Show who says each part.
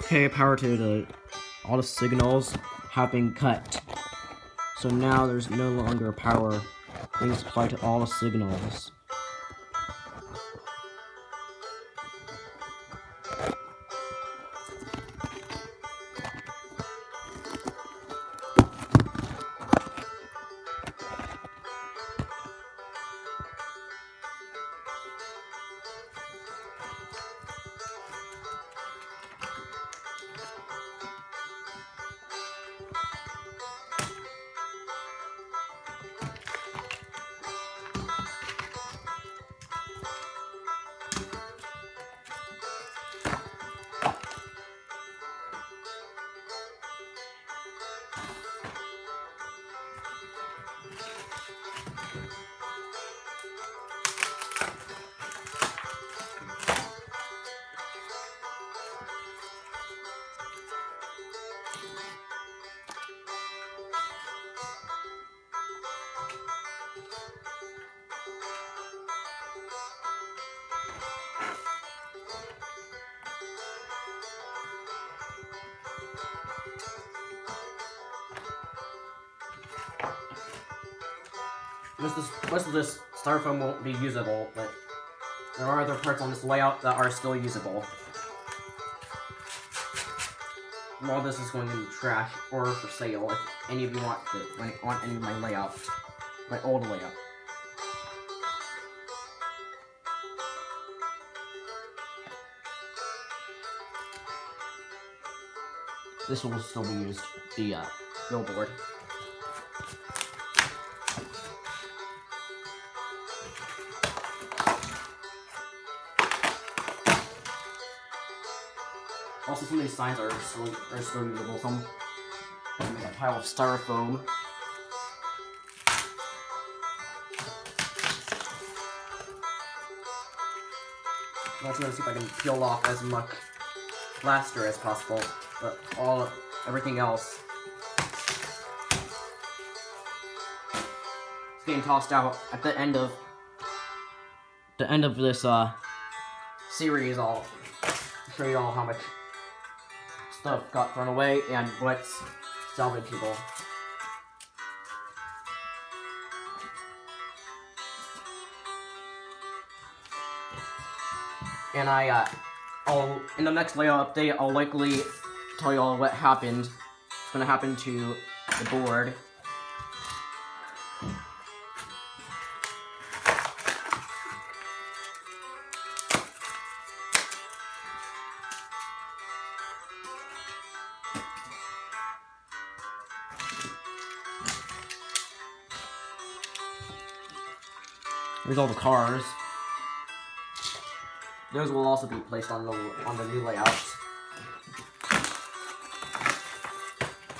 Speaker 1: Okay, power to all the signals have been cut. So now there's no longer power being supplied to all the signals. Most of this styrofoam won't be usable, but there are other parts on this layout that are still usable. And all this is going in the trash or for sale if any of you want any of my layout, my old layout. This will still be used, the billboard. Also, some of these signs are still usable. Some make a pile of styrofoam. I'm also going to see if I can peel off as much plaster as possible, but everything else is getting tossed out at the end of this series. I'll show you all how much stuff got thrown away and what's salvageable. And in the next layout update, I'll likely tell you all what happened. It's going to happen to the board. Here's all the cars. Those will also be placed on the new layouts.